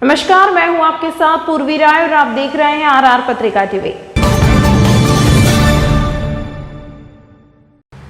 नमस्कार, मैं हूं आपके साथ पूर्वी राय और आप देख रहे हैं आरआर पत्रिका टीवी।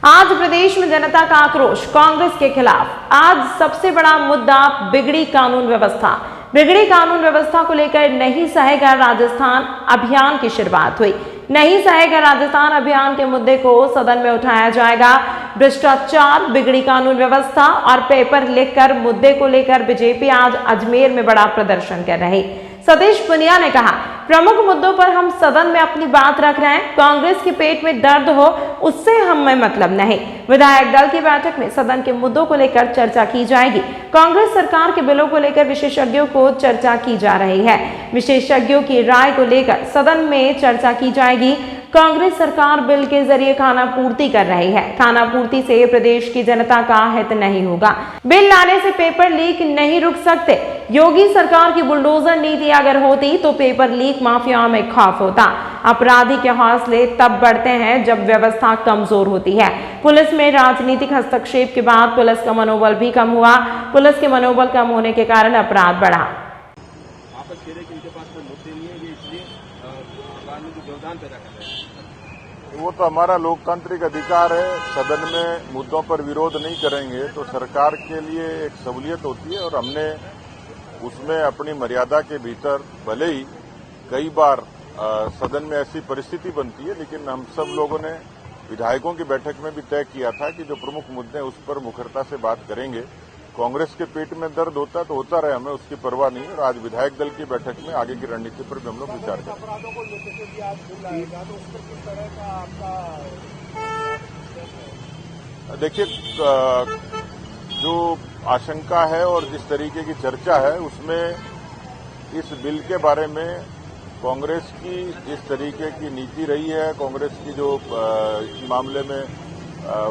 आज प्रदेश में जनता का आक्रोश कांग्रेस के खिलाफ। आज सबसे बड़ा मुद्दा बिगड़ी कानून व्यवस्था। बिगड़ी कानून व्यवस्था को लेकर नहीं सहेगा राजस्थान अभियान की शुरुआत हुई। नहीं सहेगा राजस्थान अभियान के मुद्दे को सदन में उठाया जाएगा। भ्रष्टाचार, बिगड़ी कानून व्यवस्था और पेपर लीक कर मुद्दे को लेकर बीजेपी आज अजमेर में बड़ा प्रदर्शन कर रही। सतीश पुनिया ने कहा, प्रमुख मुद्दों पर हम सदन में अपनी बात रख रहे हैं। कांग्रेस के पेट में दर्द हो उससे हमें मतलब नहीं। विधायक दल की बैठक में सदन के मुद्दों को लेकर चर्चा की जाएगी। कांग्रेस सरकार के बिलों को लेकर विशेषज्ञों को चर्चा की जा रही है। विशेषज्ञों की राय को लेकर सदन में चर्चा की जाएगी। कांग्रेस सरकार बिल के जरिए खाना पूर्ति कर रही है। खाना पूर्ति से प्रदेश की जनता का हित नहीं होगा। बिल लाने से पेपर लीक नहीं रुक सकते। योगी सरकार की बुलडोजर नीति अगर होती तो पेपर लीक माफियाओं में खौफ होता। अपराधी के हौसले तब बढ़ते हैं जब व्यवस्था कमजोर होती है। पुलिस में राजनीतिक हस्तक्षेप के बाद पुलिस का मनोबल भी कम हुआ। पुलिस के मनोबल कम होने के कारण अपराध बढ़ा। वो तो हमारा लोकतांत्रिक अधिकार है। सदन में मुद्दों पर विरोध नहीं करेंगे तो सरकार के लिए एक सहूलियत होती है और हमने उसमें अपनी मर्यादा के भीतर, भले ही कई बार सदन में ऐसी परिस्थिति बनती है, लेकिन हम सब लोगों ने विधायकों की बैठक में भी तय किया था कि जो प्रमुख मुद्दे हैं उस पर मुखरता से बात करेंगे। कांग्रेस के पेट में दर्द होता है तो होता रहे, हमें उसकी परवाह नहीं है। और आज विधायक दल की बैठक में आगे की रणनीति पर भी हम लोग विचार करेंगे। देखिए, जो आशंका है और जिस तरीके की चर्चा है उसमें इस बिल के बारे में कांग्रेस की जिस तरीके की नीति रही है, कांग्रेस की जो इस मामले में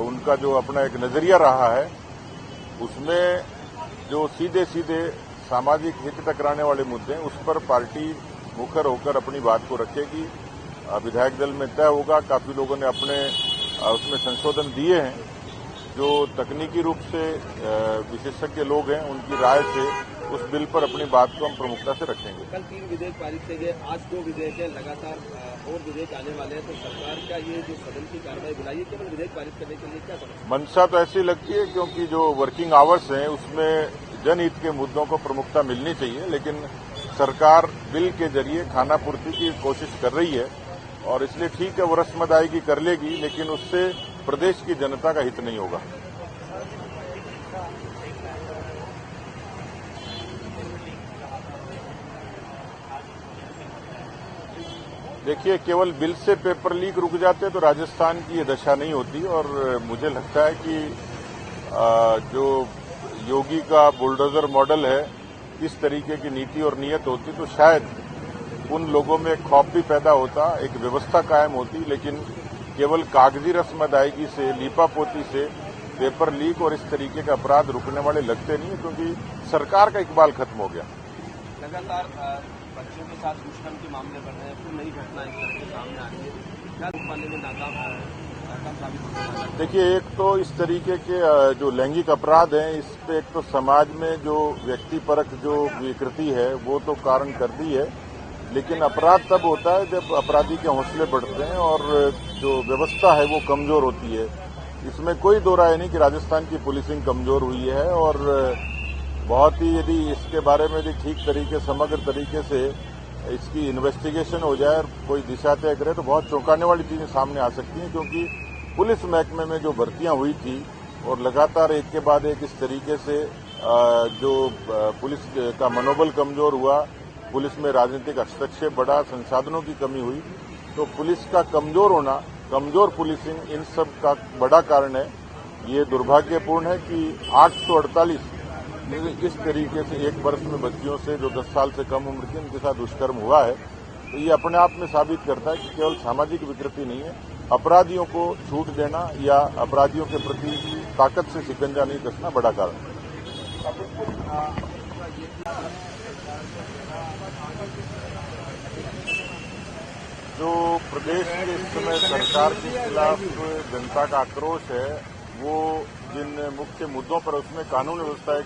उनका जो अपना एक नजरिया रहा है, उसमें जो सीधे सीधे सामाजिक हित टकराने वाले मुद्दे हैं उस पर पार्टी मुखर होकर अपनी बात को रखेगी। विधायक दल में तय होगा। काफी लोगों ने अपने उसमें संशोधन दिए हैं। जो तकनीकी रूप से विशेषज्ञ लोग हैं उनकी राय से उस बिल पर अपनी बात को हम प्रमुखता से रखेंगे। कल 3 विधेयक पारित किए गए, आज 2 विधेयक है, लगातार और विधेयक आने वाले हैं, तो सरकार का ये जो सदन की कार्रवाई बुलाई है केवल विधेयक पारित करने के लिए, क्या समझ? मंशा तो ऐसी लगती है क्योंकि जो वर्किंग आवर्स हैं उसमें जनहित के मुद्दों को प्रमुखता मिलनी चाहिए, लेकिन सरकार बिल के जरिए खानापूर्ति की कोशिश कर रही है और इसलिए ठीक है वो रस्म अदायगी कर लेगी, लेकिन उससे प्रदेश की जनता का हित नहीं होगा। देखिए, केवल बिल से पेपर लीक रुक जाते तो राजस्थान की ये दशा नहीं होती और मुझे लगता है कि जो योगी का बुलडोजर मॉडल है, इस तरीके की नीति और नीयत होती तो शायद उन लोगों में खौफ भी पैदा होता, एक व्यवस्था कायम होती। लेकिन केवल कागजी रस्म अदायगी से, लीपापोती से पेपर लीक और इस तरीके का अपराध रुकने वाले लगते नहीं है, क्योंकि सरकार का इकबाल खत्म हो गया। लगातार बच्चों के साथ दुष्कर्म के मामले बढ़ रहे हैं, फिर नई घटना इस तरह के सामने आ रही है, क्या रोक पाने में नाकाम साबित होता है? देखिए, एक तो इस तरीके के जो लैंगिक अपराध हैं, इस पे एक तो समाज में जो व्यक्तिपरक जो विकृति है वो तो कारण करती है, लेकिन अपराध तब होता है जब अपराधी के हौसले बढ़ते हैं और जो व्यवस्था है वो कमजोर होती है। इसमें कोई दो राय नहीं कि राजस्थान की पुलिसिंग कमजोर हुई है और बहुत ही, यदि इसके बारे में यदि ठीक तरीके, समग्र तरीके से इसकी इन्वेस्टिगेशन हो जाए और कोई दिशा तय करे तो बहुत चौंकाने वाली चीजें सामने आ सकती हैं। क्योंकि पुलिस महकमे में जो भर्तियां हुई थी और लगातार एक के बाद एक इस तरीके से जो पुलिस का मनोबल कमजोर हुआ, पुलिस में राजनीतिक हस्तक्षेप बढ़ा, संसाधनों की कमी हुई, तो पुलिस का कमजोर होना, कमजोर पुलिसिंग, इन सब का बड़ा कारण है। ये दुर्भाग्यपूर्ण है कि 848 इस तरीके से एक वर्ष में बच्चियों से जो 10 साल से कम उम्र की, उनके साथ दुष्कर्म हुआ है। तो ये अपने आप में साबित करता है कि केवल सामाजिक विकृति नहीं है, अपराधियों को छूट देना या अपराधियों के प्रति ताकत से शिकंजा नहीं कसना बड़ा कारण है। जो प्रदेश में इस समय सरकार के खिलाफ जनता का आक्रोश है, वो जिन मुख्य मुद्दों पर, उसमें कानून व्यवस्था एक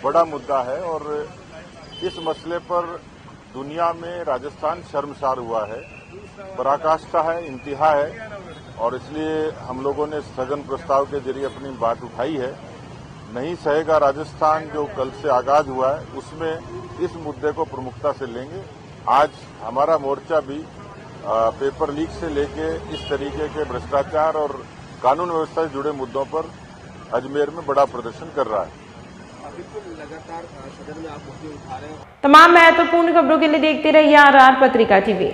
बड़ा मुद्दा है और इस मसले पर दुनिया में राजस्थान शर्मसार हुआ है, पराकाष्ठा है, इंतहा है और इसलिए हम लोगों ने स्थगन प्रस्ताव के जरिए अपनी बात उठाई है। नहीं सहेगा राजस्थान जो कल से आगाज हुआ है उसमें इस मुद्दे को प्रमुखता से लेंगे। आज हमारा मोर्चा भी पेपर लीक से लेके इस तरीके के भ्रष्टाचार और कानून व्यवस्था से जुड़े मुद्दों पर अजमेर में बड़ा प्रदर्शन कर रहा है। बिल्कुल लगातार सदन में आप मुद्दे उठा रहे हैं। तमाम महत्वपूर्ण खबरों के लिए देखते रहिए RR पत्रिका TV।